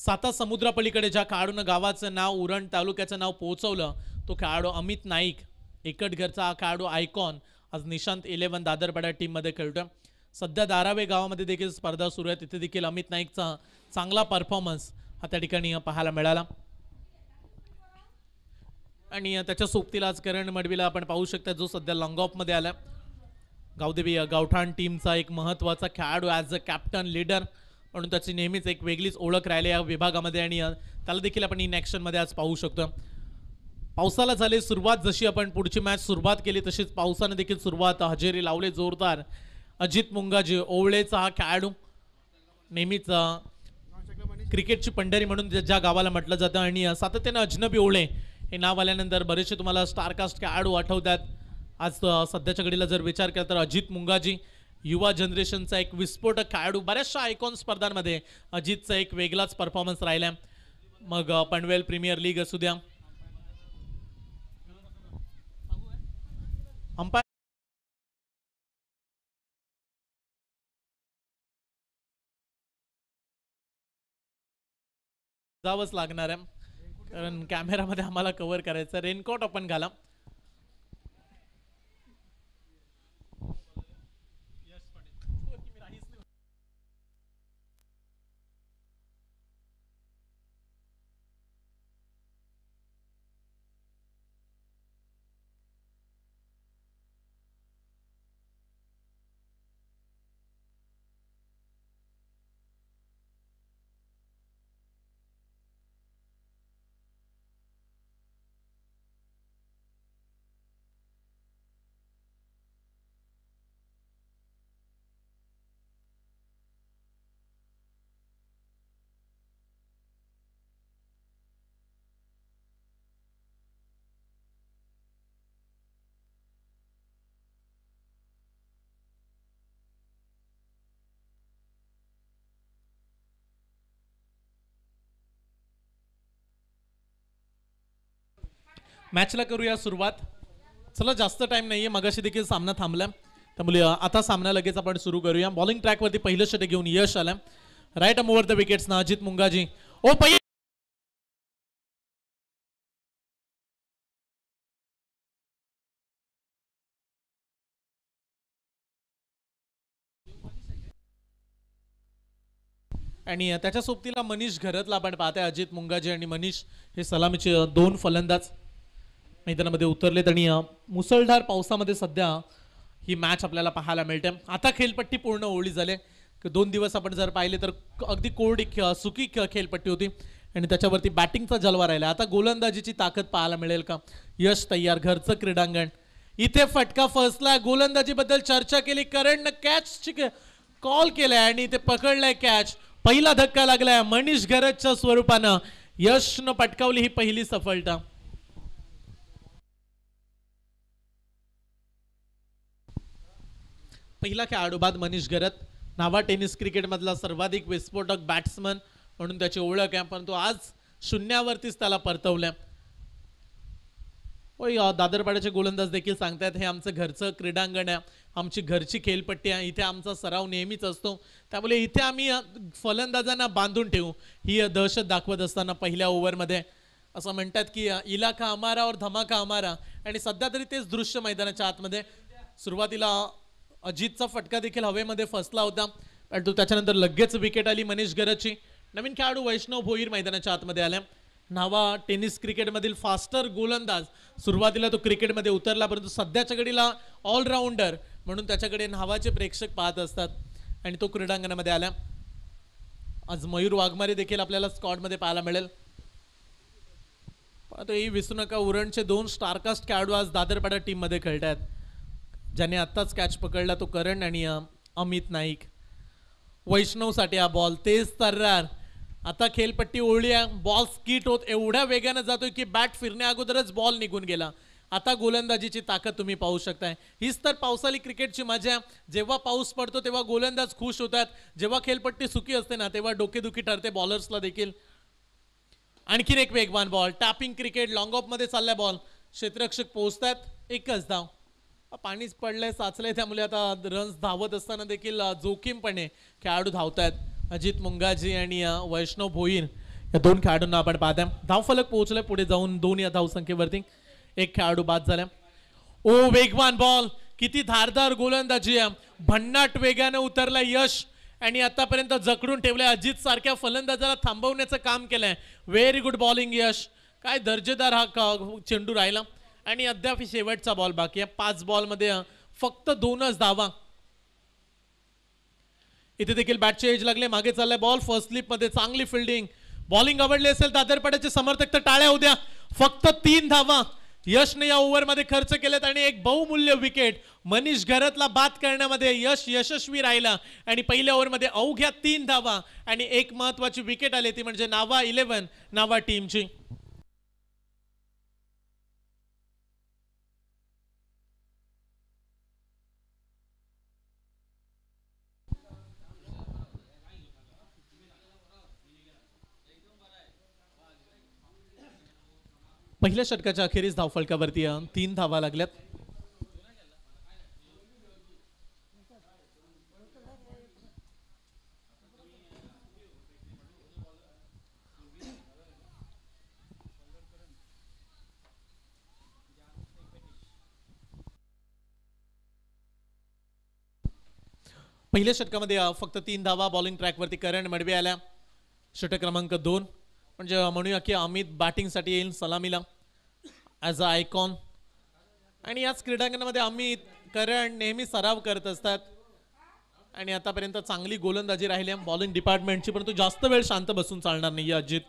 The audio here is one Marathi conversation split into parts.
साता समुद्रापलीकडे ज्या खेळाडूनं गावाचं नाव उरण तालुक्याचं नाव पोहोचवलं तो खेळाडू अमित नाईक. एकटघरचा हा खेळाडू आयकॉन आज निशांत 11 दादरपाडा टीममध्ये खेळतोय. सध्या दारावे गावामध्ये देखील स्पर्धा सुरू आहे. तिथे देखील अमित नाईकचा चांगला परफॉर्मन्स हा त्या ठिकाणी पाहायला मिळाला. आणि त्याच्या सोबतीला आज करण मडवीला आपण पाहू शकता जो सध्या लॉंग ऑफ मध्ये आला. गावदेवी गावठाण टीमचा एक महत्त्वाचा खेळाडू ॲज अ कॅप्टन लीडर म्हणून त्याची नेहमीच एक वेगळीच ओळख राहिली या विभागामध्ये आणि त्याला देखील आपण इन ॲक्शनमध्ये आज पाहू शकतो. पावसाला झाली सुरुवात. जशी आपण पुढची मॅच सुरुवात केली तशीच पावसाने देखील सुरुवात हजेरी लावले जोरदार. अजित मुंगाजी ओवळेचा हा खेळाडू नेहमीच क्रिकेटची पंढरी म्हणून ज्या गावाला म्हटलं जातं आणि सातत्याने अजनबी ओवळे हे नाव आल्यानंतर बरेचसे तुम्हाला स्टारकास्ट खेळाडू आठवतात. आज सध्याच्या घडीला जर विचार केला तर अजित मुंगाजी युवा जनरेशनचा एक विस्फोटक खेळाडू. बऱ्याचशा आयकॉन स्पर्धांमध्ये अजितचा एक वेगळाच परफॉर्मन्स राहिला. मग पनवेल प्रीमियर लीग असू द्या, अंपायर जावंच लागणार आहे कारण कॅमेरामध्ये आम्हाला कव्हर करायचं. रेनकोट आपण घाला. मॅचला करूया सुरुवात. चला जास्त टाइम नाहीये. मगाशी देखील सामना थांबला त्यामुळे आता सामना लगेच आपण सुरू करूया. बॉलिंग ट्रॅकवरती पहिलं षटक घेऊन यश आलं. Right arm over the wickets ना अजित मुंगाजी. ओ आणि त्याच्या सोबतीला मनीष घरतला आपण पाहताय. अजित मुंगाजी आणि मनीष हे सलामीचे दोन फलंदाज मैदानामध्ये उतरलेत आणि मुसळधार पावसामध्ये सध्या ही मॅच आपल्याला पाहायला मिळते. आता खेळपट्टी पूर्ण ओळी झाली. 2 दिवस आपण जर पाहिले तर अगदी कोरडी सुकी खेळपट्टी होती आणि त्याच्यावरती बॅटिंगचा जलवा राहिला. आता गोलंदाजीची ताकद पाहायला मिळेल का? यश तयार. घरचं क्रीडांगण. इथे फटका फसला. गोलंदाजीबद्दल चर्चा केली. करणनं कॅच कॉल केलाय आणि ते पकडलाय कॅच. पहिला धक्का लागलाय मनीष घरतच्या स्वरूपानं. यशनं पटकावली ही पहिली सफलता. पहिला खेळाडू बाद मनीष घरत. नावा टेनिस क्रिकेटमधला सर्वाधिक विस्फोटक बॅट्समन म्हणून त्याची ओळख आहे. परंतु आज शून्यावरतीच त्याला परतवलं. होय दादरपाड्याचे गोलंदाज देखील सांगतात हे आमचं घरचं क्रीडांगण आहे, आमची घरची खेळपट्टी आहे, इथे आमचा सराव नेहमीच असतो. त्यामुळे इथे आम्ही फलंदाजांना बांधून ठेवू ही दहशत दाखवत असताना पहिल्या ओव्हरमध्ये असं म्हणतात की इलाका हमारा और धमाका हमारा. आणि सध्या तरी तेच दृश्य मैदानाच्या आतमध्ये. सुरुवातीला अजितचा फटका देखील हवेमध्ये फसला होता परंतु त्याच्यानंतर लगेच विकेट आली मनीष घरतची. नवीन खेळाडू वैष्णव भोईर मैदानाच्या आतमध्ये आल्या. नावा टेनिस क्रिकेटमधील फास्टर गोलंदाज. सुरुवातीला तो क्रिकेटमध्ये उतरला परंतु सध्याच्या घडीला ऑलराऊंडर म्हणून त्याच्याकडे नावाचे प्रेक्षक पाहत असतात आणि तो क्रीडांगणामध्ये आला. आज मयूर वाघमारे देखील आपल्याला स्क्वॉडमध्ये पाहायला मिळेल. ही विसरू नका उरणचे 2 स्टारकास्ट खेळाडू आज दादरपाडा टीममध्ये खेळतात. ज्याने आत्ताच कॅच पकडला तो करण आणि अमित नाईक. वैष्णवसाठी हा बॉल तेज तर्रार. आता खेळपट्टी ओळली आहे. बॉल स्किट होत एवढ्या वेगाने जातोय की बॅट फिरण्या अगोदरच बॉल निघून गेला. आता गोलंदाजीची ताकद तुम्ही पाहू शकताय. हीच तर पावसाळी क्रिकेटची मजा. जेव्हा पाऊस पडतो तेव्हा गोलंदाज खुश होतात. जेव्हा खेळपट्टी सुकी असते ना तेव्हा डोकेदुखी ठरते बॉलर्सला देखील. आणखीन एक वेगवान ball. Tapping cricket. Long of मध्ये चाललाय बॉल. क्षेत्ररक्षक पोहोचतात. एकच धाव. पाणीच पडलंय साचलंय त्यामुळे आता रन्स धावत असताना देखील जोखीमपणे खेळाडू धावतात. अजित मुंगाजी आणि वैष्णव भोईर या दोन खेळाडूंना आपण पाहताय धावफलक पोहोचलाय पुढे जाऊन 2 या धावसंख्येवरती. एक खेळाडू बाद झाला. ओ वेगवान बॉल, किती धारदार गोलंदाजी आहे, भन्नाट वेगाने उतरला यश आणि आतापर्यंत जकडून ठेवलंय. अजित सारख्या फलंदाजाला थांबवण्याचं काम केलंय. व्हेरी गुड बॉलिंग यश. काय दर्जेदार हा चेंडू राहिला आणि अद्याप शेवटचा बॉल बाकी आहे. 5 बॉलमध्ये फक्त 2च धावा. इथे देखील बॅटचे एज लागले, मागे चाललाय बॉल. फर्स्ट स्लिप मध्ये चांगली फिल्डिंग. बॉलिंग आवडली असेल दादरपाड्याचे समर्थक तर टाळ्या उद्या. फक्त 3 धावा यशने या ओव्हरमध्ये खर्च केलेत आणि एक बहुमूल्य विकेट. मनीष घरतला बाद करण्यामध्ये यश यशस्वी राहिला आणि पहिल्या ओव्हरमध्ये अवघ्या 3 धावा आणि एक महत्वाची विकेट आली ती म्हणजे नावा 11 नावा टीमची. पहिल्या षटकाच्या अखेरीस धावफलकावरती 3 धावा लागल्यात. पहिल्या षटकामध्ये फक्त 3 धावा. बॉलिंग ट्रॅकवरती करण मडवी आल्या. षटक क्रमांक 2 म्हणजे म्हणूया की अमित बॅटिंगसाठी येईल सलामीला ॲज अ आयकॉन. आणि याच क्रीडांगणामध्ये अमित करण नेहमी सराव करत असतात आणि आतापर्यंत चांगली गोलंदाजी राहिली बॉलिंग डिपार्टमेंटची, परंतु जास्त वेळ शांत बसून चालणार नाही. अजित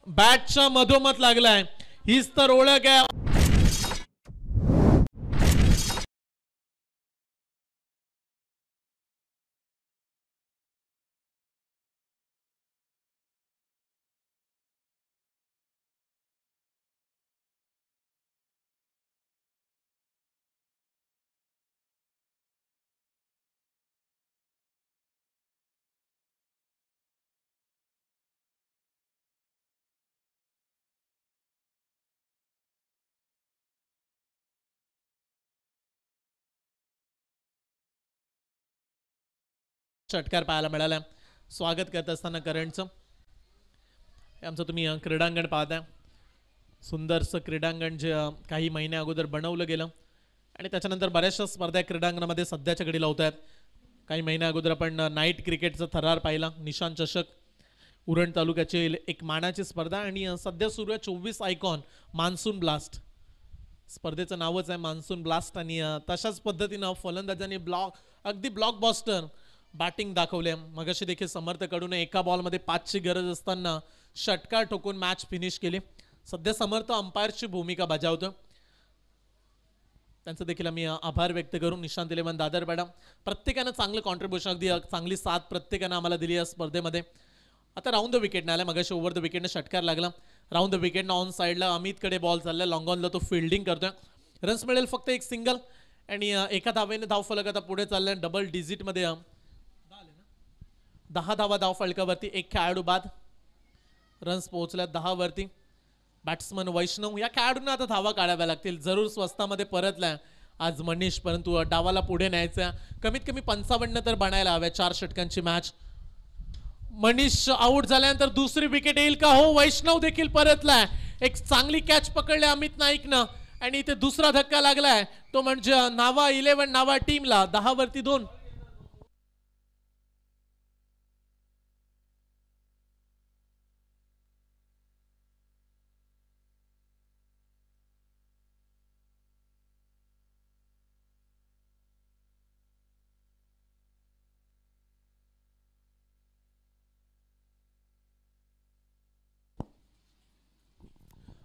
बॅटच्या मधोमध लागलाय, हीच तर ओळख आहे. षटकार पाहायला मिळाला. स्वागत करत असताना करणचं आमचं तुम्ही क्रीडांगण पाहताय. सुंदरसं क्रीडांगण जे काही महिन्या अगोदर बनवलं गेलं आणि त्याच्यानंतर बऱ्याचशा स्पर्धा क्रीडांगणामध्ये सध्याच्या घडीला होत आहेत. काही महिन्या अगोदर आपण नाईट क्रिकेटचा थरार पाहिला. निशांत चषक उरण तालुक्याची एक मानाची स्पर्धा आणि सध्या सुरू आहे 24 आयकॉन मान्सून ब्लास्ट. स्पर्धेचं नावच आहे मान्सून ब्लास्ट आणि तशाच पद्धतीनं फलंदाजांनी अगदी ब्लॉकबस्टर बॅटिंग दाखवले. मगाशी देखील समर्थकडून एका बॉलमध्ये 5ची गरज असताना षटकार ठोकून मॅच फिनिश केली. सध्या समर्थ अंपायरची भूमिका बजावतो, त्यांचं देखील आम्ही आभार व्यक्त करू. निशांत 11 दादरपाडा प्रत्येकानं चांगलं कॉन्ट्रीब्युशन, अगदी चांगली साथ प्रत्येकानं आम्हाला दिली या स्पर्धेमध्ये. आता राऊंड द विकेट आला. मगाशी ओव्हर द विकेटने षटकार लागला. राऊंड द विकेटनं ऑन साईडला अमितकडे बॉल चालला. लॉंग ऑनला तो फिल्डिंग करतोय. रन्स मिळेल फक्त एक सिंगल आणि एका धावेने धावफलक आता पुढे चाललाय डबल डिजिटमध्ये. 10 धावा धावफलकावरती. एक खेळाडू बाद. रन्स पोहोचल्या 10 वरती. बॅट्समन वैष्णव या खेळाडूंना आता धावा काढाव्या लागतील. जरूर स्वस्तामध्ये परतलाय आज मनीष, परंतु डावाला पुढे न्यायचा. कमीत कमी 55 तर बनायला हव्या. 4 षटकांची मॅच. मनीष आउट झाल्यानंतर दुसरी विकेट येईल का? हो, वैष्णव देखील परतलाय. एक चांगली कॅच पकडली अमित नाईकनं आणि इथे दुसरा धक्का लागलाय तो म्हणजे नावा 11 नावा टीमला. 10 वरती 2.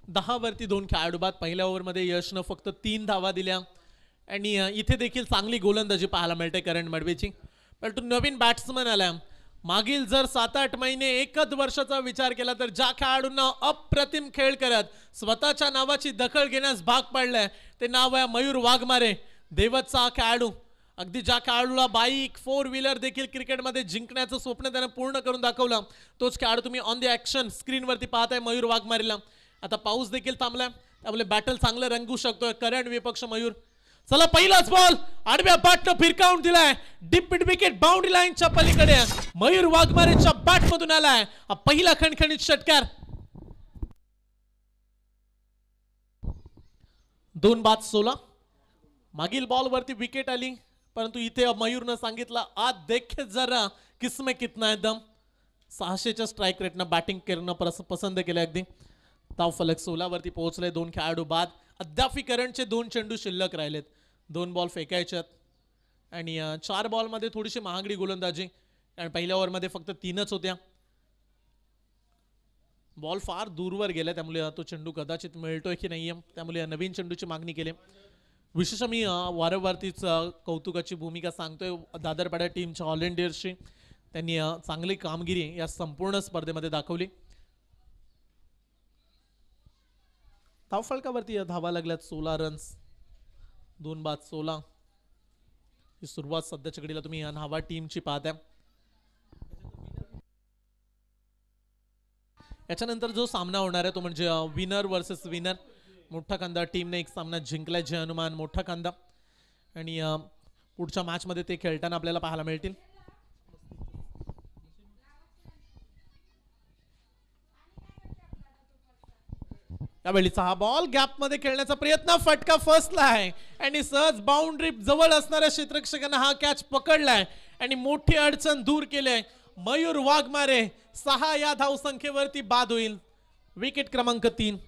दहा वरती 2 खेळाडू बाद. पहिल्या ओव्हरमध्ये यशनं फक्त 3 धावा दिल्या आणि इथे देखील चांगली गोलंदाजी पाहायला मिळते करण मडवीची. परंतु नवीन बॅट्समन आल्या. मागील जर 7-8 महिने एकच वर्षाचा विचार केला तर ज्या खेळाडूंना अप्रतिम खेळ करत स्वतःच्या नावाची दखल घेण्यास भाग पडलाय ते नाव आहे मयूर वाघमारे. देवतचा हा खेळाडू, अगदी ज्या खेळाडूला बाईक 4 व्हीलर देखील क्रिकेटमध्ये जिंकण्याचं स्वप्न त्यानं पूर्ण करून दाखवलं तोच खेळाडू तुम्ही ऑन द ॲक्शन स्क्रीनवरती पाहताय मयूर वाघमारेला. आता पाऊस देखील थांबलाय त्यामुळे बॅटल चांगलं रंगू शकतोय. करण विपक्ष मयूर चला पहिलाच बॉल आडव्या बॅटनं फिरकावून दिलाय, डीप मिड विकेट बाउंड्री लाईनच्या पलीकडे मयूर वाघमारेच्या बॅट मधून आलाय पहिला खणखणीत षटकार. 2-16. मागील बॉल वरती विकेट आली, परंतु इथे मयूरनं सांगितलं आज देखे जरा किसमे कितना है दम. 600च्या स्ट्राइक रेटनं बॅटिंग करणं पसंत केलं अगदी. धाव फलक 16 वरती पोहोचले. 2 खेळाडू बाद. अद्याप करंटचे 2 चेंडू शिल्लक राहिलेत. 2 बॉल फेकायच्यात आणि 4 बॉल मध्ये थोडीशी महागडी गोलंदाजी, कारण पहिल्या ओव्हर मध्ये फक्त 3च होत्या. बॉल फार दूरवर गेला, त्यामुळे तो चेंडू कदाचित मिळतोय की नाहीये, त्यामुळे नवीन चेंडूची मागणी केली. विशेष मी वारंवारतीच कौतुकाची भूमिका सांगतोय दादरपाडा टीमच्या ऑलराऊंडर्सची. त्यांनी चांगली कामगिरी या संपूर्ण स्पर्धेमध्ये दाखवली. धावफलकावरती धावा लागल्यात 16 रन्स. 2-16 ही सुरुवात सध्याच्या घडीला तुम्ही या नावा टीमची पाहताय. याच्यानंतर जो सामना होणार आहे तो म्हणजे विनर वर्सेस विनर. मोठा कांदा टीमने एक सामना जिंकलाय, जय हनुमान मोठा कांदा, आणि पुढच्या मॅच मध्ये ते खेळताना आपल्याला पाहायला मिळतील. त्यावेळीचा हा बॉल गॅप मध्ये खेळण्याचा प्रयत्न, फटका फसला आहे आणि सहज बाउंड्री जवळ असणाऱ्या क्षेत्ररक्षकांना हा कॅच पकडलाय आणि मोठी अडचण दूर केली. मयूर वाघमारे 6 या धाव संख्येवरती बाद होईल. विकेट क्रमांक 3.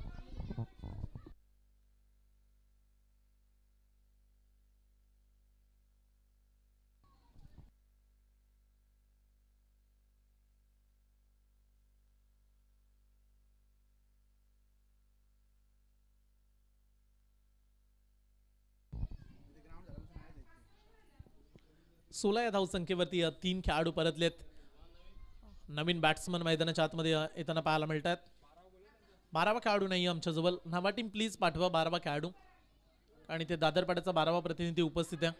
सोळा या धावसंख्येवरती 3 खेळाडू परतलेत. नवीन बॅट्समन मैदानाच्या आतमध्ये येताना पाहायला मिळतात. 12वा खेळाडू नाही आमच्या जवळ. नावा टीम प्लीज पाठवा 12वा खेळाडू, आणि ते दादरपाड्याचा 12वा प्रतिनिधी उपस्थित आहे.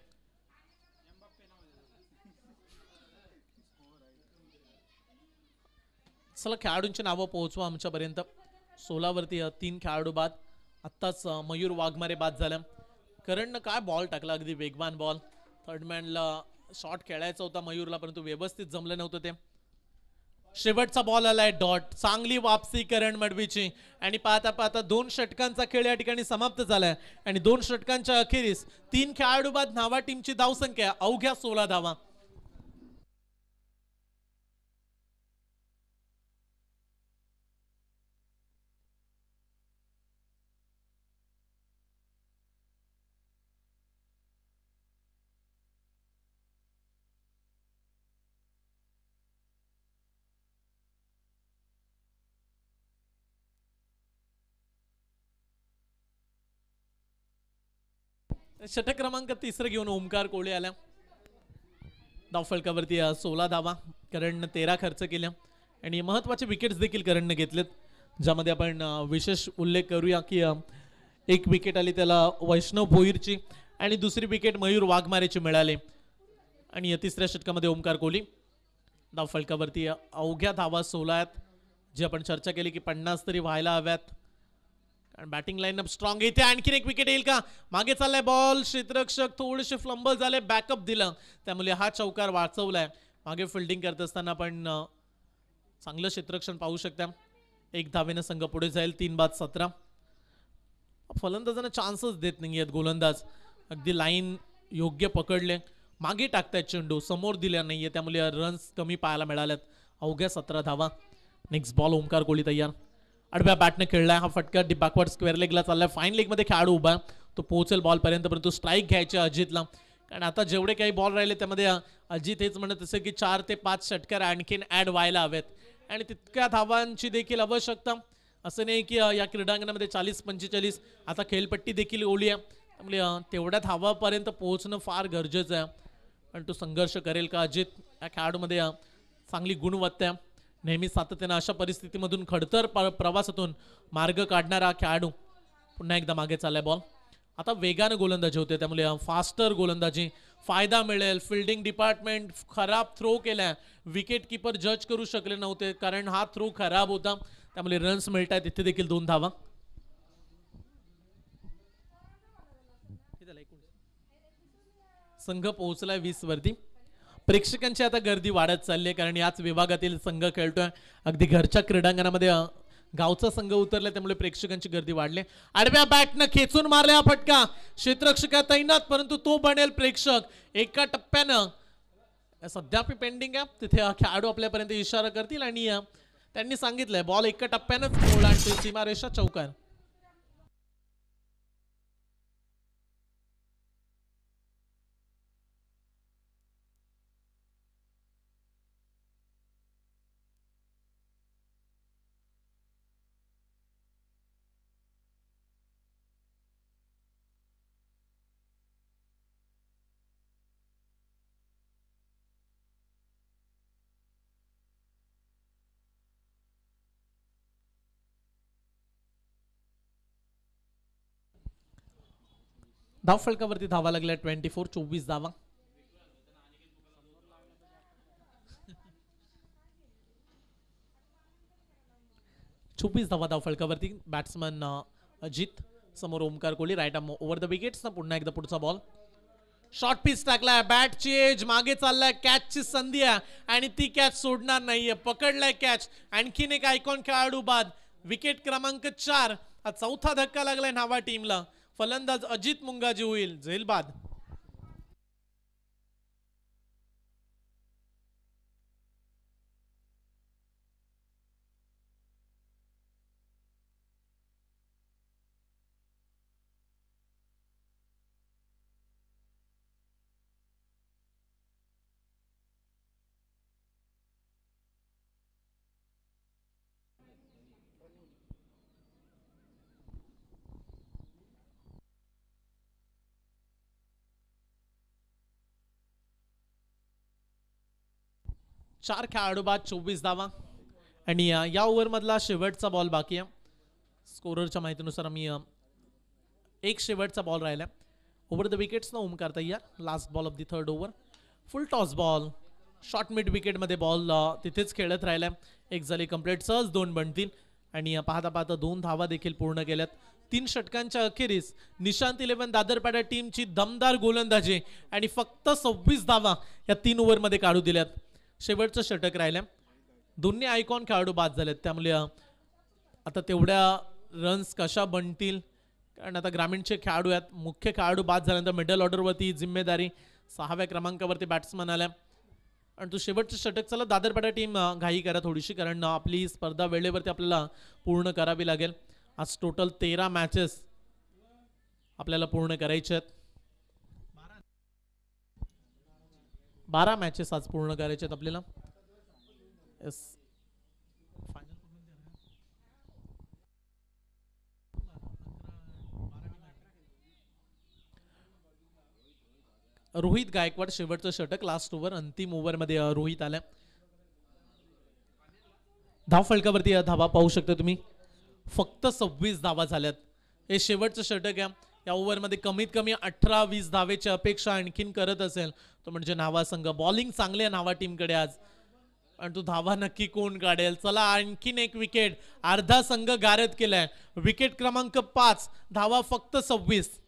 चला खेळाडूंची नावं पोहोचवा आमच्यापर्यंत. 16 वरती 3 खेळाडू बाद. आत्ताच मयूर वाघमारे बाद झाला. करणनं काय बॉल टाकला, अगदी वेगवान बॉल. थर्ड मॅनला शॉट खेळायचा होता मयूरला, परंतु व्यवस्थित जमलं नव्हतं ते. शेवटचा बॉल आलाय डॉट. चांगली वापसी करण मडवीची, आणि पाहता पाहता 2 षटकांचा खेळ या ठिकाणी समाप्त झालाय आणि 2 षटकांच्या अखेरीस 3 खेळाडू बाद नावा टीमची धावसंख्या अवघ्या 16 धावा. षटक क्रमांक 3 घेऊन ओमकार कोळे आल्या. धावफलकावरती 16 धावा. करणनं 13 खर्च केल्या आणि महत्वाचे विकेट्स देखील करणनं घेतलेत, ज्यामध्ये आपण विशेष उल्लेख करूया की एक विकेट आली त्याला वैष्णव भोईरची आणि दुसरी विकेट मयूर वाघमारेची मिळाली. आणि 3ऱ्या षटकामध्ये ओमकार कोहली. धावफलकावरती अवघ्या धावा 16 आहेत, जी आपण चर्चा केली की 50 तरी व्हायला हव्यात. Batting line-up strong. इथे आणखी एक विकेट येईल का? मागे चाललाय बॉल. क्षेत्ररक्षक थोडेसे फ्लंबल झाले, बॅकअप दिलं, त्यामुळे हा चौकार वाचवलाय. मागे फिल्डिंग करत असताना आपण चांगलं क्षेत्ररक्षण पाहू शकता. 1 धावेनं संघ पुढे जाईल. 3-17. फलंदाजांना चान्सच देत नाहीयेत गोलंदाज. अगदी लाईन योग्य पकडले, मागे टाकतायत चेंडू, समोर दिल्या नाहीये, त्यामुळे रन्स कमी पाहायला मिळाल्यात. अवघ्या 17 धावा. नेक्स्ट बॉल ओमकार कोहली तयार. आडव्या बॅटने खेळलाय. हा फटका बॅकवर्ड स्क्वेअर लेगला चाललाय. फाईन लेग मध्ये खेळाडू उभा, तो पोहोचेल बॉल पर्यंत, परंतु स्ट्राईक घ्यायचे अजितला, कारण आता जेवढे काही बॉल राहिले त्यामध्ये अजित हेच म्हणत असे की 4 ते 5 षटकार आणखीन ऍड व्हायला हवेत आणि तितक्या धावांची देखील आवश्यकता. असं नाही की या क्रीडांगणामध्ये 40-45 आता खेळपट्टी देखील ओली आहे, त्यामुळे तेवढ्या धावापर्यंत पोहोचणं फार गरजेचं आहे. पण तो संघर्ष करेल का अजित? या खेळाडूमध्ये चांगली गुणवत्ता आहे. नेहमी सातत्याने अशा परिस्थितीमधून खडतर प्रवासातून मार्ग काढणारा खेळाडू. पुन्हा एकदा मागे चाललाय बॉल. आता वेगाने गोलंदाजी होते, त्यामुळे फास्टर गोलंदाजी फायदा मिळेल. फिल्डिंग डिपार्टमेंट खराब थ्रो केलाय. विकेट कीपर जज करू शकले नव्हते, कारण हा थ्रो खराब होता, त्यामुळे रन्स मिळत आहेत. इथे देखील 2 धावा. संघ पोहोचलाय 20 वरती. प्रेक्षकांची आता गर्दी वाढत चालली आहे कारण याच विभागातील संघ खेळतोय. अगदी घरच्या क्रीडांगणामध्ये गावचा संघ उतरला त्यामुळे प्रेक्षकांची गर्दी वाढली. आडव्या बॅटनं खेचून मारला हा फटका. क्षेत्ररक्षक तैनात परंतु तो बनेल प्रेक्षक. एका टप्प्यानं सध्या पेंडिंग आहे तिथे खेळाडू आपल्यापर्यंत इशारा करतील आणि त्यांनी सांगितलंय बॉल एका टप्प्यानंच ओलांडते सीमारेषा चौकार. धाव फलकावरती धावा लागल्या 24 धावा. धाव फलकावरती. बॅट्समन अजित समोर Omkar Kohli right arm over the wickets. पुन्हा एकदा पुढचा बॉल. शॉर्ट पिच टाकलाय. बॅटची एज मागे चाललाय. कॅचची संधी आहे आणि ती कॅच सोडणार नाहीये. पकडलाय कॅच. आणखीन एक आयकॉन खेळाडू बाद. विकेट क्रमांक 4. हा चौथा धक्का लागलाय नावा टीमला. फलंदाज अजित मुंगाजी होईल झेल बाद. चार खेळाडू बाद 24 धावा आणि या ओव्हर मधला शेवटचा बॉल बाकी आहे. स्कोररच्या माहितीनुसार आम्ही एक शेवटचा बॉल राहिला. ओव्हर द विकेट्स ना ओमकार तयार. Last ball of the third over. Full toss ball. Short mid wicket मध्ये बॉल तिथेच खेळत राहिलाय. एक झाली कंप्लीट. सहज 2 बनतील आणि पाहता पाहता 2 धावा देखील पूर्ण केल्यात. 3 षटकांच्या अखेरीस निशांत 11 दादरपाडा टीमची दमदार गोलंदाजी आणि फक्त 26 धावा या 3 ओव्हर मध्ये काढू दिल्यात. शेवटचं षटक राहिलं. दोन्ही आयकॉन खेळाडू बाद झालेत त्यामुळे आता तेवढ्या रन्स कशा बनतील कारण आता ग्रामीणचे खेळाडू आहेत. मुख्य खेळाडू बाद झाल्यानंतर मिडल ऑर्डरवरती जिम्मेदारी 6व्या क्रमांकावरती बॅट्समन आल्या आणि तो शेवटचं षटक. चला दादरपाडा टीम घाई करा थोडीशी कारण आपली स्पर्धा वेळेवरती आपल्याला पूर्ण करावी लागेल. आज टोटल 13 मॅचेस आपल्याला पूर्ण करायचे आहेत. 12 मॅचेस आज पूर्ण करायचे आहेत आपल्याला. रोहित गायकवाड शेवटचं षटक. लास्ट ओव्हर अंतिम ओव्हर मध्ये रोहित आला. धाव फलकावरती धावा पाहू शकता तुम्ही. फक्त 26 धावा झाल्यात. हे शेवटचं षटक आहे. या ओव्हरमध्ये कमीत कमी 18-20 धावेची अपेक्षा आणखीन करत असेल तो म्हणजे नावा संघ. बॉलिंग चांगली आहे नावा टीमकडे आज आणि तो धावा नक्की कोण काढेल. चला आणखीन एक विकेट. अर्धा संघ गारद केलाय. विकेट क्रमांक 5. धावा फक्त 26.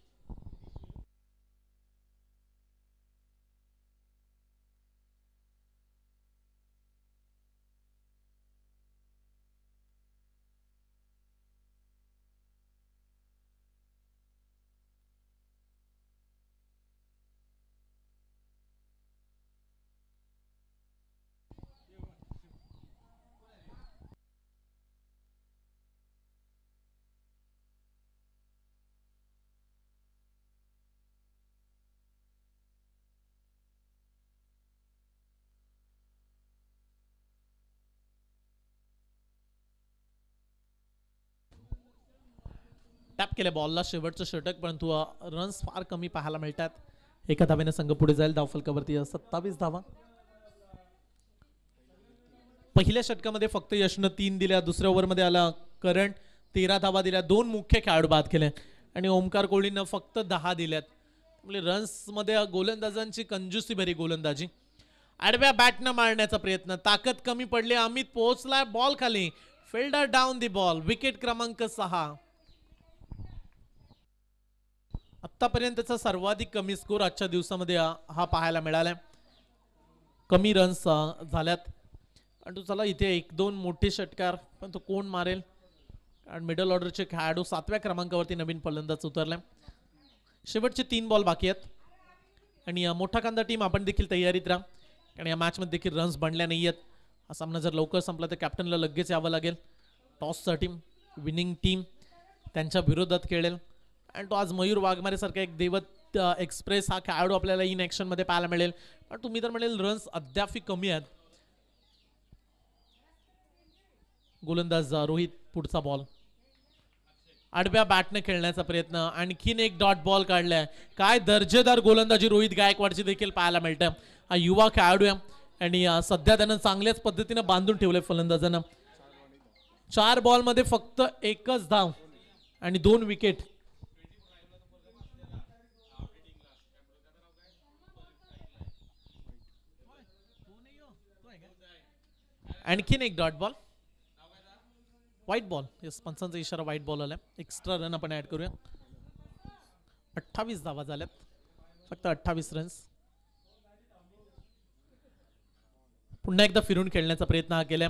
टॅप केल्या बॉलला. शेवटचं षटक परंतु रन्स फार कमी पाहायला मिळतात. एका धावेने संघ पुढे जाईल. धावफलकावरती 27 धावा. पहिल्या षटकामध्ये फक्त यशनं 3 दिल्या. दुसऱ्या ओव्हरमध्ये आला करण 13 धावा दिल्या. 2 मुख्य खेळाडू बाद केले आणि ओमकार कोहलीनं फक्त 10 दिल्यात. म्हणजे रन्स मध्ये गोलंदाजांची कंजूसी भरी गोलंदाजी. आडव्या बॅटनं मारण्याचा प्रयत्न. ताकद कमी पडली. अमित पोहोचलाय बॉल खाली. Fielder down the ball. Wicket क्रमांक 6. आतापर्यंतचा सर्वाधिक कमी स्कोर आजच्या दिवसामध्ये हा पाहायला मिळालाय. कमी रन्स झाल्यात. आणि तो चला इथे एक दोन मोठे षटकार पण तो कोण मारेल. आणि मिडल ऑर्डरचे खेळाडू 7व्या क्रमांकावरती नवीन फलंदाज उतरलाय. शेवटचे 3 बॉल बाकी आहेत. आणि मोठा कांदा टीम आपण देखील तयारीत राहा. कारण या मॅचमध्ये देखील रन्स बनल्या नाही आहेत. हा सामना जर लवकर संपला तर कॅप्टनला लगेच यावं लागेल. टॉसचा टीम विनिंग टीम त्यांच्या विरोधात खेळेल. आणि तो आज मयूर वाघमारे सारखा एक देवत एक्सप्रेस हा खेळाडू आपल्याला इन ॲक्शन मध्ये पाहायला मिळेल. पण तुम्ही तर म्हणेल रन्स अद्याप कमी आहेत. गोलंदाज रोहित पुढचा बॉल आडव्या बॅटने खेळण्याचा प्रयत्न. आणखीन एक डॉट बॉल काढलाय. काय दर्जेदार गोलंदाजी रोहित गायकवाडची देखील पाहायला मिळते. हा युवा खेळाडू आहे आणि सध्या त्यानं चांगल्याच पद्धतीने बांधून ठेवलंय फलंदाजांना. 4 बॉल मध्ये फक्त एकच धाव आणि 2 विकेट. आणखीन एक dot ball wide ball. Yes पंचांचा इशारा व्हाईट बॉल आलाय. एक्स्ट्रा रन आपण ऍड करूया. 28 धावा झाल्यात. फक्त 28 रन्स. पुन्हा एकदा फिरून खेळण्याचा प्रयत्न हा केलाय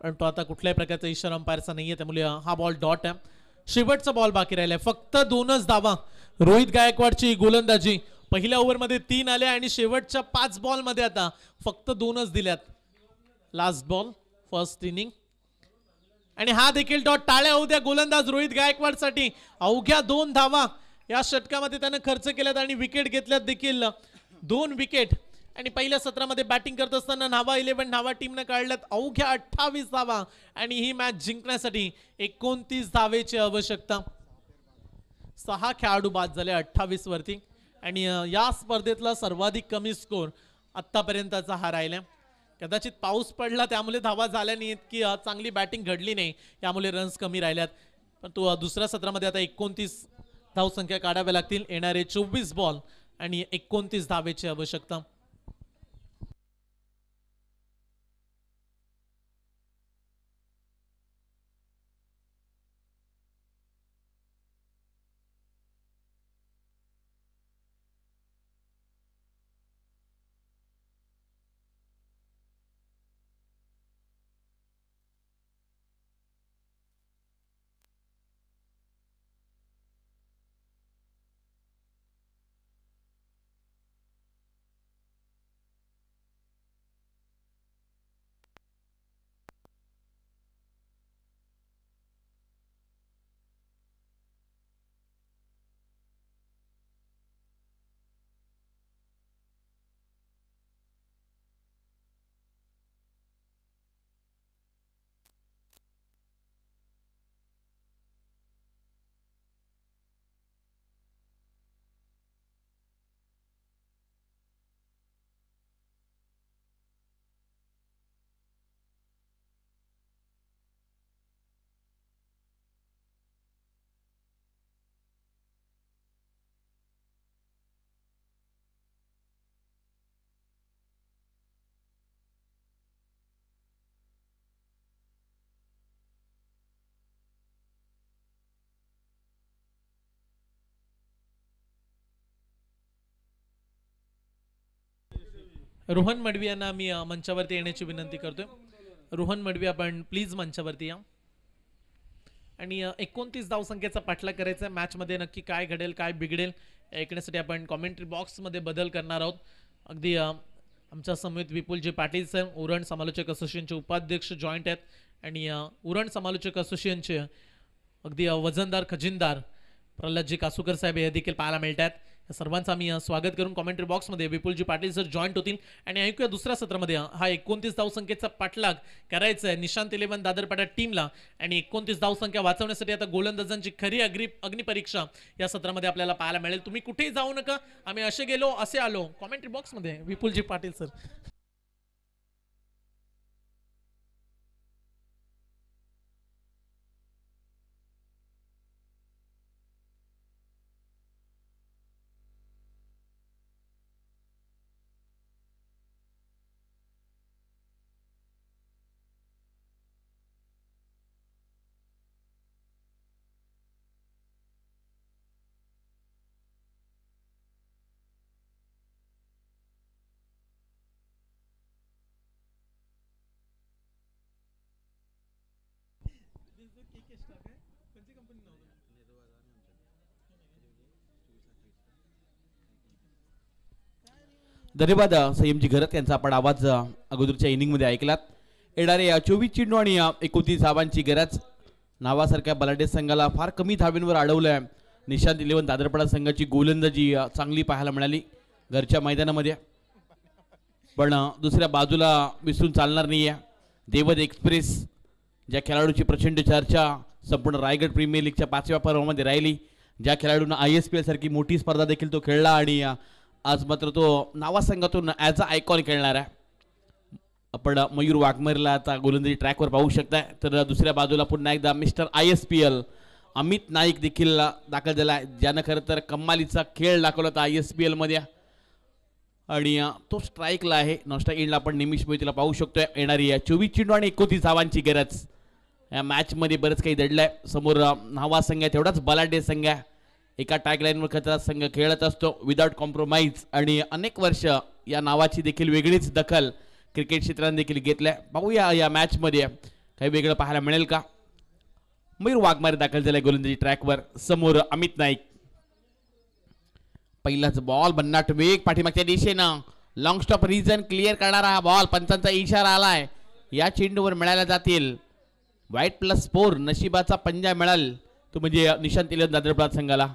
पण तो आता कुठल्याही प्रकारचा इशारा अंपायरचा नाहीये त्यामुळे हा बॉल डॉट आहे. शेवटचा बॉल बाकी राहिलाय. फक्त 2च धावा. रोहित गायकवाडची गोलंदाजी पहिल्या ओव्हरमध्ये 3 आल्या आणि शेवटच्या 5 बॉल मध्ये आता फक्त 2च दिल्यात. लास्ट बॉल फर्स्ट इनिंग आणि हा देखील डॉट. टाळ्या होऊ द्या गोलंदाज रोहित गायकवाड साठी. अवघ्या 2 धावा या षटकामध्ये त्याने खर्च केल्यात आणि विकेट घेतल्यात देखील. 2 विकेट आणि पहिल्या सत्रामध्ये बॅटिंग करत असताना नावा 11 नावा टीमनं काढल्यात. अवघ्या 28 धावा आणि ही मॅच जिंकण्यासाठी 29 धावेची आवश्यकता. 6 खेळाडू बाद झाले 28 वरती आणि या स्पर्धेतला सर्वाधिक कमी स्कोर आतापर्यंतचा हा राहिला. कदाचित पाऊस पडला त्यामुळे धावा झाल्या नाहीत की चांगली बॅटिंग घडली नाही त्यामुळे रन्स कमी राहिल्यात. पण तो दुसऱ्या सत्रामध्ये आता 29 धावसंख्या काढाव्या लागतील. येणारे 24 बॉल आणि 29 धावेची आवश्यकता. रोहन मडवी यांना मी मंचावरती येण्याची विनंती करतोय. रोहन मडवी आपण प्लीज मंचावरती या. आणि 29 धावसंख्येचा पाठलाग करायचा. मॅच मध्ये नक्की काय घडेल काय बिघडेल ऐकण्यासाठी आपण कॉमेंट्री बॉक्स मध्ये बदल करणार आहोत. अगदी आमच्या समवेत विपुलजी पाटील सर उरण समालोचक असोसिएशनचे उपाध्यक्ष जॉईंट आहेत आणि उरण समालोचक असोसिएशनचे अगदी वजनदार खजिनदार प्रल्हादजी कासूकर साहेब हे देखील पाहायला मिळतात. सर्वांचं आम्ही स्वागत करून कॉमेंट्री बॉक्समध्ये विपुलजी पाटील सर जॉईंट होतील आणि ऐकूया दुसऱ्या सत्रामध्ये हा 29 धावसंख्येचा पाठलाग करायचा आहे निशांत 11 दादरपाडा टीमला. आणि 29 धावसंख्या वाचवण्यासाठी आता गोलंदाजांची खरी अग्निपरीक्षा या सत्रामध्ये आपल्याला पाहायला मिळेल. तुम्ही कुठेही जाऊ नका. आम्ही असे गेलो असे आलो. कॉमेंट्री बॉक्समध्ये विपुलजी पाटील सर. धन्यवाद संयमजी घरत यांचा आपण आवाज अगोदरच्या इनिंगमध्ये ऐकलात. येणारे 24 चेंडू आणि 29 धावांची गरज. नावासारख्या बलाढ्य संघाला फार कमी धावांवर अडवलंय. निशांत 11 दादरपाडा संघाची गोलंदाजी चांगली पाहायला मिळाली घरच्या मैदानामध्ये, पण दुसऱ्या बाजूला विसरून चालणार नाहीये. देवद एक्सप्रेस ज्या खेळाडूची प्रचंड चर्चा संपूर्ण रायगड प्रीमियर लीगच्या 5व्या पर्वामध्ये राहिली, ज्या खेळाडूंना ISPL सारखी मोठी स्पर्धा देखील तो खेळला आणि आज मात्र तो नावासंघातून ॲज अ आयकॉन खेळणार आहे. आपण मयूर वाघमारेला आता गोलंदाजी ट्रॅकवर पाहू शकताय. तर दुसऱ्या बाजूला पुन्हा एकदा मिस्टर ISPL अमित नाईक देखील दाखल झाला आहे, ज्यानं खरं तर कमालीचा खेळ दाखवला होता ISPL मध्ये आणि तो स्ट्राईकला आहे. नॉस्टा एंडला आपण निमिष मोहितेला पाहू शकतोय. येणारी 24 चेंडू आणि 29 धावांची गरज. या मॅचमध्ये बरंच काही दडलंय. समोर नावा संघ आहे, तेवढाच बलाढ्य संघ आहे. एका टॅगलाईनवर खतरा संघ खेळत असतो विदाउट कॉम्प्रोमाइज आणि अनेक वर्ष या नावाची देखील वेगळीच दखल क्रिकेट क्षेत्राने देखील घेतल्या. पाहूया या मॅचमध्ये काही वेगळं पाहायला मिळेल का. मयूर वाघमारे दाखल झालाय गोलंदाजी ट्रॅकवर. समोर अमित नाईक. पहिलाच बॉल भन्नाट वेग पाठीमागच्या दिशेनं लॉंग स्टॉप रिजन क्लिअर करणारा हा बॉल. पंचांचा इशारा आलाय, या चेंडूवर मिळायला जातील वाईट +4. नशिबाचा पंजा मिळाल तो म्हणजे निशांत 11 दादरपाडा संघाला.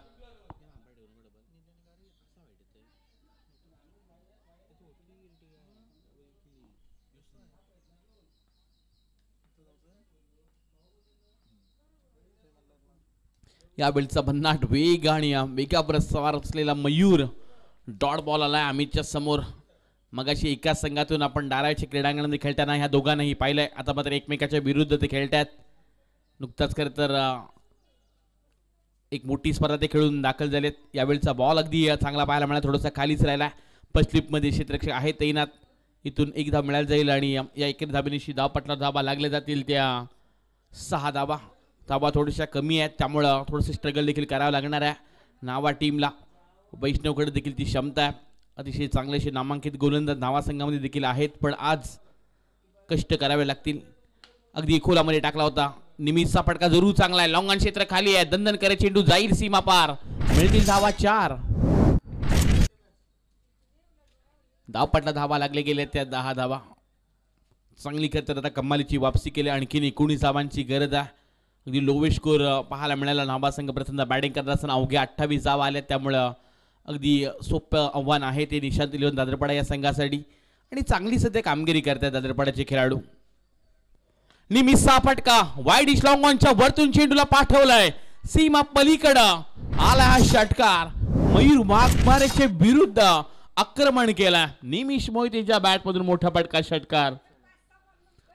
यावेळचा भन्नाट वेग आणि वेगावर सवार असलेला मयूर. डॉट बॉल आलाय अमितच्या समोर. मगाशी एकाच संघातून आपण धारावीच्या क्रीडांगणामध्ये खेळताना ह्या दोघांनाही पाहिलंय. आता मात्र एकमेकाच्या विरुद्ध ते खेळतात. नुकताच खरं तर एक मोठी स्पर्धा ते खेळून दाखल झालेत. यावेळचा बॉल अगदी चांगला पाहायला मिळाला, थोडासा खालीच राहिला. पश्चिममध्ये क्षेत्ररक्षक आहे तैनात. इथून एक धाव मिळायला जाईल आणि या एकेरी धाबेनिशी धावपटला धाबा लागल्या जातील त्या 6 धाबा. धाबा थोड्याशा कमी आहेत, त्यामुळं थोडंसं स्ट्रगल देखील करावं लागणार आहे नावा टीमला. वैष्णवकडे देखील ती क्षमता आहे. अतिशय चांगलेसे नामांकित गोलंदाज नावा संघामध्ये देखील आहेत, पण आज कष्ट करावे लागतील. अगदी खोलामध्ये टाकला होता. निमिषचा फटका जरूर चांगला आहे. लॉंग ऑन क्षेत्र खाली आहे. दंदन करे चेंडू जाईल सीमा पार. मिळतील धावा 4. धावपटला धावा लागले गेले त्या 10 धावा. चांगली तर आता कमालीची वापसी केली. आणखीन 19 धावांची गरज आहे. अगदी लोवेस्ट स्कोर पाहायला मिळाला. नाभा संघ प्रथमदा बॅटिंग करत असताना अवघ्या 28 धावा आल्या, त्यामुळं अगदी सोपं आव्हान आहे ते निशांत 11 दादरपाडा या संघासाठी. आणि चांगली सध्या कामगिरी करतात दादरपाड्याचे खेळाडू. निमिषचा फटका वाईड डिश लॉंग ऑनच्या वरतून चेंडूला पाठवलाय सीमा पलीकडं. आला हा षटकार. मयूर वाघमारेच्या विरुद्ध आक्रमण केला. निमिष मोहितेच्या बॅटमधून मोठा फटका षटकार.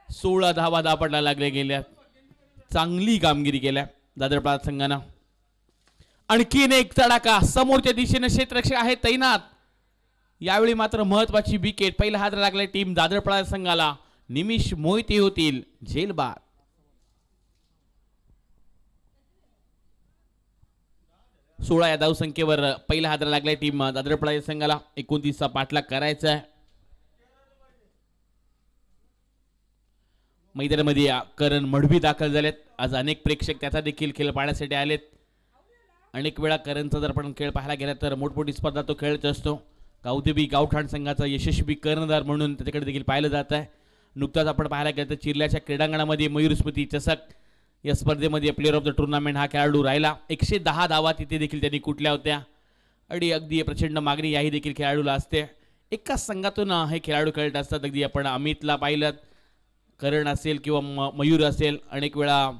16 धावा धापडला लागले गेल्या. चांगली कामगिरी केल्या दादरपाडा संघानं. आणखीन एक तडाखा. समोरच्या दिशेने क्षेत्ररक्षक आहे तैनात. यावेळी मात्र महत्वाची विकेट. पहिला हात लागला टीम दादरपाडा संघाला. निमिष मोहिते होतील झेलबाद. सोळा या धावसंख्येवर पहिला हात लागलाय टीम दादरपाडा संघाला. 29चा पाठलाग करायचा आहे. मैदानामध्ये करण मढवी दाखल झालेत. आज अनेक प्रेक्षक त्याचा देखील खेळ पाहण्यासाठी आलेत. अनेक वेळा करणचा जर आपण खेळ पाहायला गेला तर मोठमोठी स्पर्धा तो खेळत असतो. गावदेवी गावठाण संघाचा यशस्वी कर्णधार म्हणून त्याच्याकडे देखील पाहिलं जात आहे. नुकताच आपण पाहायला गेलं तर चिरल्याच्या क्रीडांगणामध्ये मयूर स्मृती चषक या स्पर्धेमध्ये प्लेअर ऑफ द टुर्नामेंट हा खेळाडू राहिला. 110 धावा तिथे देखील त्यांनी कुठल्या होत्या आणि अगदी प्रचंड मागणी याही देखील खेळाडूला असते. एकाच संघातून हे खेळाडू खेळत असतात. अगदी आपण अमितला पाहिलं, करण असेल किंवा मयूर असेल, अनेक वेळा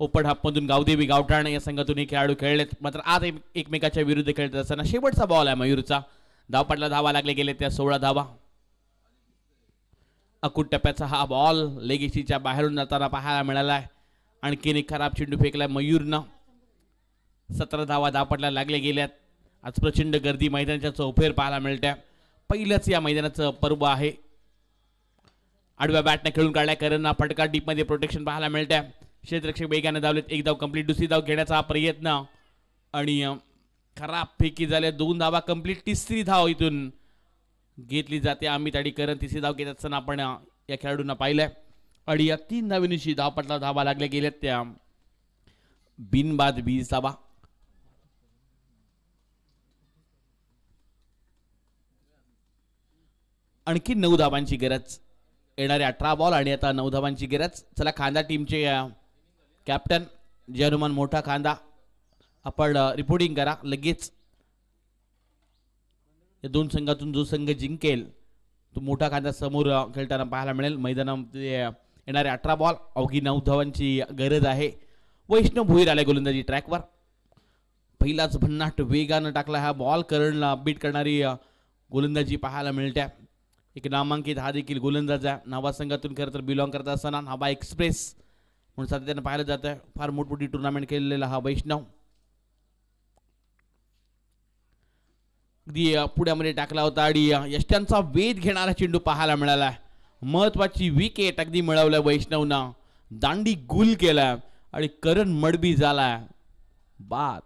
ओपन हाफमधून गावदेवी गावठाण या संघातून हे खेळाडू खेळलेत. मात्र आज एकमेकाच्या विरुद्ध खेळत असताना शेवटचा बॉल आहे मयूरचा. धावपटला धावा लागले गेले त्या 16 धावा. अकुट टप्प्याचा हा बॉल लेगेसीच्या बाहेरून जाताना पाहायला मिळाला आहे. आणखीन एक खराब चेंडू फेकलाय मयूरनं. 17 धावा धावपटला लागले गेल्यात. आज प्रचंड गर्दी मैदानाच्या चौफेर पाहायला मिळते. पहिलंच या मैदानाचं पर्व आहे. आडव्या बॅटने खेळून काढलाय करणना. फटका डीपमध्ये प्रोटेक्शन पाहायला मिळते. क्षेत्ररक्षक वेगाने धावलेत. एक धाव कंप्लीट. दुसरी धाव घेण्याचा हा प्रयत्न आणि खराब फेकी झाल्या. 2 धावा कंप्लीट. तिसरी धाव इथून घेतली जाते. अमित आणि करण तिसरी धाव घेत असताना आपण या खेळाडूंना पाहिलंय आणि या 3 धावेनिशी धावपटला धावा लागल्या गेल्यात त्या बिनबाद 20 धावा. आणखी 9 धावांची गरज. येणारे 18 बॉल आणि आता 9 धावांची गरज. चला खांदा टीमचे कॅप्टन जय हनुमान मोठा खांदा आपण रिपोर्टिंग करा लगेच. या दोन संघातून जो संघ जिंकेल तो मोठा खांदा समोर खेळताना पाहायला मिळेल. मैदानामध्ये येणारे 18 बॉल अवघी 9 धावांची गरज आहे. वैष्णव भोईर आले गोलंदाजी ट्रॅकवर. पहिलाच भन्नाट वेगानं टाकला हा बॉल. करणला बीट करणारी गोलंदाजी पाहायला मिळते. एक नामांकित हा देखील गोलंदाज आहे. नावा संघातून खरं तर बिलॉंग करत असताना नावा एक्सप्रेस म्हणून सातत्यानं पाहायला जात आहे. फार मोठमोठी टुर्नामेंट खेळलेला हा वैष्णव अगदी पुढ्यामध्ये टाकला होता आणि यष्ट्यांचा वेध घेणारा चेंडू पाहायला मिळाला. महत्वाची विकेट अगदी मिळवल्या वैष्णवनं. दांडी गुल केला आणि करण मडबी झाला बाद.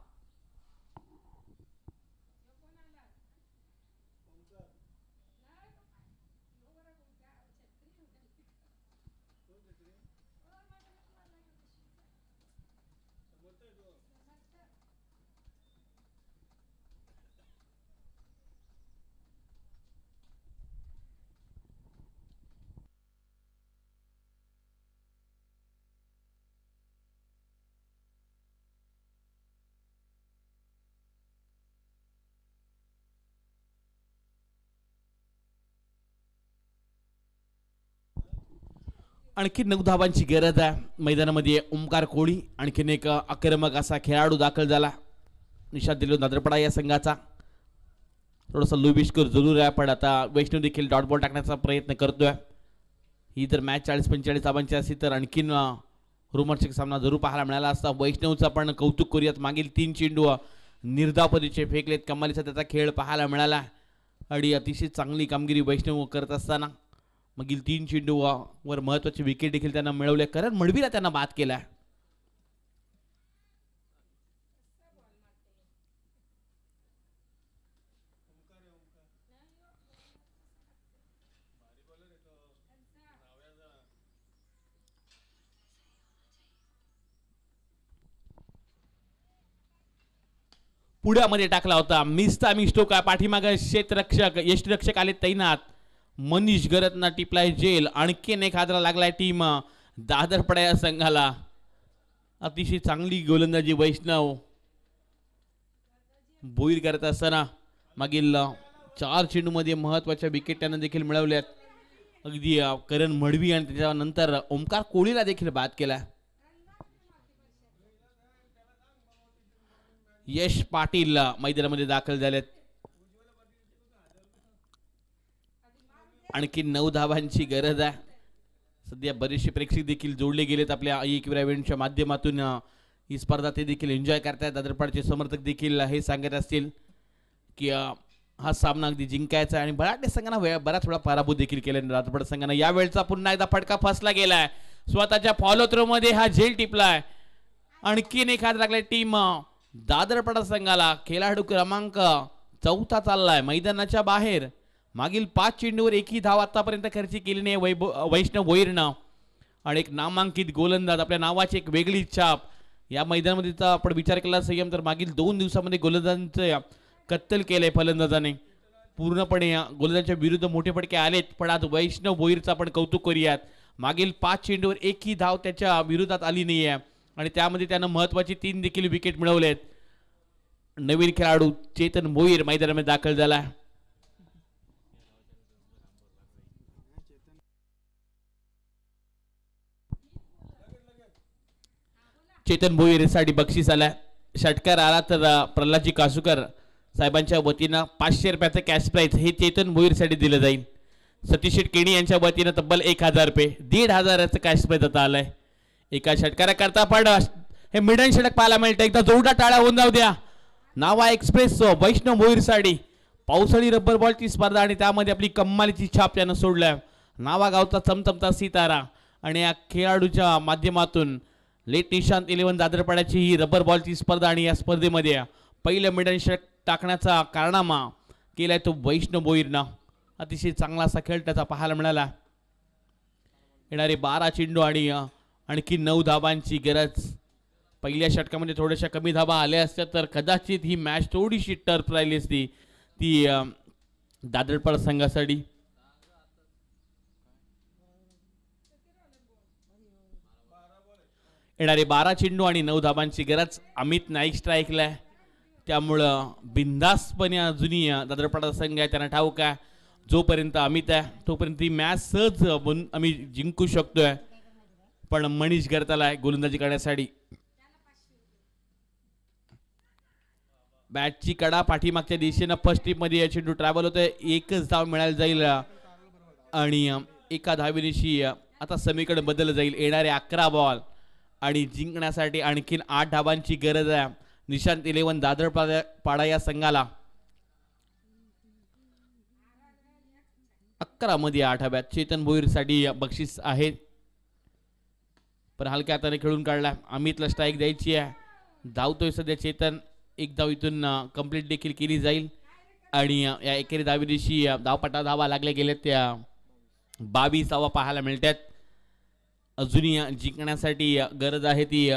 आणखी 9 धावांची गरज आहे. मैदानामध्ये ओमकार कोळी आणखीन एक आक्रमक असा खेळाडू दाखल झाला. निशाद दिलो नादरपडा या संघाचा. थोडासा लुबिस्कर जरूर आहे पण आता वैष्णव देखील डॉट बॉल टाकण्याचा प्रयत्न करतोय. ही जर मॅच 40-45 धावांची असती तर आणखीन रोमांचक सामना जरूर पाहायला मिळाला असता. वैष्णवचा पण कौतुक करूयात. मागील 3 चेंडू निर्धावपरीचे फेकलेत. कमालीचा त्याचा खेळ पाहायला मिळाला आणि अतिशय चांगली कामगिरी वैष्णव करत असताना मागील 3 चेंडू वर महत्वाची विकेट देखील त्यांना मिळवले. करण मडवीला त्यांना बाद केला. पुढ्यामध्ये टाकला होता. मिस्ता मिस्टोका पाठीमागे क्षेत्ररक्षक यष्टिरक्षक आले तैनात. मनीष गरतना टिपलाय जेल. आणखीन एक हादरा लागलाय टीम दादरपडा या संघाला. अतिशय चांगली गोलंदाजी वैष्णव भोईर करत असताना मागील 4 चेंडूमध्ये महत्वाच्या विकेट त्यांना देखील मिळवल्यात. अगदी करण मडवी आणि त्याच्यानंतर ओमकार कोळीला देखील बाद केला. यश पाटील मैदानामध्ये दाखल झालेत. आणखी 9 धावांची गरज आहे. सध्या बरेचसे प्रेक्षक देखील जोडले गेलेत आपल्या एकविरा इव्हेंटच्या माध्यमातून. ही स्पर्धा ते देखील एन्जॉय करतायत. दादरपाडचे समर्थक देखील हे सांगत असतील की हा सामना अगदी जिंकायचा आणि बराडे संघाने बराच वेळा पराभूत देखील केला. दादरपाड संघाने यावेळचा पुन्हा एकदा फटका फसला गेलाय. स्वतःच्या फॉलो थ्रो मध्ये हा झेल टिपलाय. आणखीन एक हात लागलाय टीम दादरपाडा संघाला. खेळाडू क्रमांक 4 चाललाय मैदानाच्या बाहेर. मागील 5 चेंडूवर एकही धाव आतापर्यंत खर्ची केली नाही वैष्णव भोईरनं. आणि एक नामांकित गोलंदाज आपल्या नावाची एक वेगळी छाप या मैदानामध्ये आपण विचार केला संयम तर मागील 2 दिवसामध्ये गोलंदाजांचं कत्तल केलंय फलंदाजाने. पूर्णपणे गोलंदाजांच्या विरुद्ध मोठे फटके आलेत. पण आज वैष्णव भोईरचं आपण कौतुक करूयात. मागील 5 चेंडूवर एकही धाव त्याच्या विरोधात आली नाही आहे आणि त्यामध्ये त्यानं महत्वाची 3 देखील विकेट मिळवलेत. नवीन खेळाडू चेतन भोईर मैदानामध्ये दाखल झाला. चेतन भोईरसाठी बक्षीस आला. षटकार आला तर प्रल्हादजी कासुकर साहेबांच्या वतीनं 500 रुपयाचं कॅश प्राइज हे चेतन भोईरसाठी दिलं जाईल. सतीश केणी यांच्या वतीनं तब्बल 1000 रुपये 1500चं कॅश प्राइज आता आलाय. एका षटकाराकरता पण हे मिडन षटक पाहायला मिळतं. एकदा जोरदार टाळ्या होऊन जाऊ द्या. नावा एक्सप्रेस वैष्णव भोईरसाठी पावसाळी रब्बर बॉलची स्पर्धा आणि त्यामध्ये आपली कम्मालीची छाप त्यानं सोडल्या. नावा गावचा चमचमता सितारा आणि या खेळाडूच्या माध्यमातून लेट निशांत 11 दादरपाड्याची ही रबर बॉलची स्पर्धा आणि या स्पर्धेमध्ये पहिलं मिडन षटक टाकण्याचा कारनामा केलाय तो वैष्णव भोईरनं. अतिशय चांगला असा खेळ त्याचा पाहायला मिळाला. येणारे 12 चेंडू आणि आणखी 9 धावांची गरज. पहिल्या षटकामध्ये थोड्याशा कमी धाबा आल्या असत्या तर कदाचित ही मॅच थोडीशी टर्फ राहिली असती ती दादरपाडा संघासाठी. येणारे 12 चेंडू आणि 9 धाबांची गरज. अमित नाईक स्ट्राईकला आहे, त्यामुळं बिंदासपणे अजूनही दादरपाडा संघ आहे त्यांना ठाऊक आहे जोपर्यंत अमित आहे तोपर्यंत ही मॅच सहज आम्ही जिंकू शकतोय. पण मनीष गरताला आहे गोलंदाजी करण्यासाठी. बॅटची कडा पाठीमागच्या दिशेनं फर्स्ट मध्ये चेंडू ट्रॅव्हल होतोय. एकच धाव मिळायला जाईल आणि एका धावेनिशी आता समीकडे बदललं जाईल. येणारे 11 बॉल आणि जिंकण्यासाठी आणखीन 8 धाबांची गरज आहे निशांत 11 दादरपाडा या संघाला. 11 मध्ये 8 धाब्यात चेतन भोईरसाठी बक्षीस आहे, पण हलक्या हाताने खेळून काढला. अमितला स्ट्राईक द्यायची आहे. धावतोय सध्या चेतन. एक धाव इथून कंप्लीट देखील केली जाईल आणि या एकेरी धावेदिवशी धावपटा धावा लागल्या गेल्या त्या 22 धावा पाहायला मिळतात. अजूनही जिंकण्यासाठी गरज आहे ती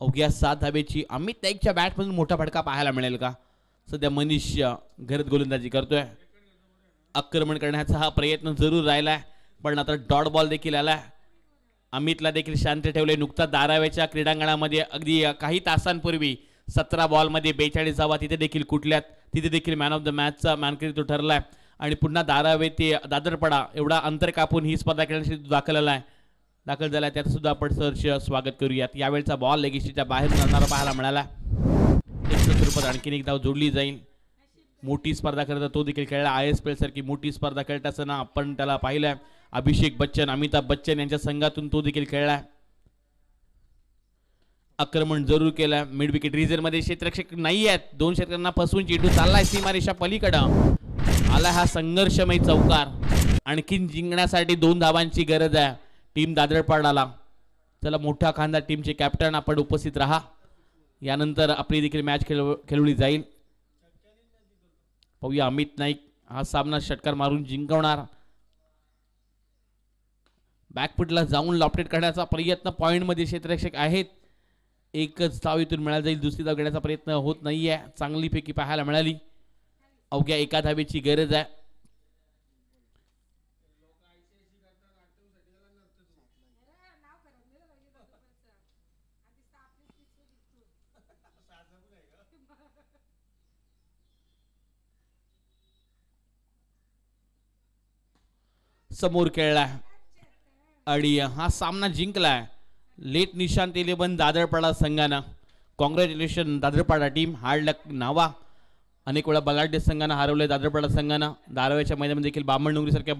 अवघ्या 7 धावेची. अमित नाईकच्या बॅटमधून मोठा फटका पाहायला मिळेल का? सध्या मनीष घरत गोलंदाजी करतोय. आक्रमण करण्याचा हा प्रयत्न जरूर राहिलाय, पण आता डॉट बॉल देखील आलाय. अमितला देखील शांत ठेवले. नुकताच धाराव्याच्या क्रीडांगणामध्ये अगदी काही तासांपूर्वी 17 बॉलमध्ये 42 धावा तिथे देखील कुठल्यात. तिथे देखील मॅन ऑफ द मॅचचा मानकरी तो ठरलाय आणि पुन्हा धारावे ते दादरपाडा एवढा अंतर कापून ही स्पर्धा खेळण्यासाठी दाखल झाला. त्यात सुद्धा आपण सहर्ष स्वागत करूयात. यावेळचा बॉल लेगिस्टीच्या बाहेर जाणारा पाहायला मिळाला. 61 रुपयात आणखीन एक धाव जोडली जाईल. मोठी स्पर्धा करता तो देखील खेळला. ISPL सारखी मोठी स्पर्धा खेळत असताना आपण त्याला पाहिलंय. अभिषेक बच्चन, अमिताभ बच्चन यांच्या संघातून तो देखील खेळलाय. आक्रमण जरूर केलं. मिड विकेट रिझर्व मध्ये क्षेत्ररक्षक नाही आहेत. 2 षटकांना फसवून चेंडू चाललाय सीमारेषा पलीकडं. आला हा संघर्षमय चौकार. आणखीन जिंकण्यासाठी 2 धावांची गरज आहे टीम दादरपाडाला. चला मोठ्या खांदा टीमचे कॅप्टन आपण उपस्थित राहा. यानंतर आपली देखील मॅच खेळवली जाईल. पाहूया अमित नाईक हा सामना षटकार मारून जिंकवणार. बॅकफुटला जाऊन लॉफ्टेड करण्याचा प्रयत्न पॉइंट मध्ये क्षेत्ररक्षक आहेत. एकच धाव इथून मिळाली जाईल. दुसरी धाव घेण्याचा प्रयत्न होत नाहीये. चांगलीपैकी पाहायला मिळाली. अवघ्या 1 धावेची गरज आहे. समोर खेळलाय आणि हा सामना जिंकलाय लेट निशांत 11 दादरपाडा संघानं. Congratulation Dadarpada team. Hard luck नावा. अनेक वेळा बलाढ्य संघानं हरवले दादरपाडा संघानं. धाराव्याच्या मैदानामध्ये देखील बामणडोंगरी सारख्या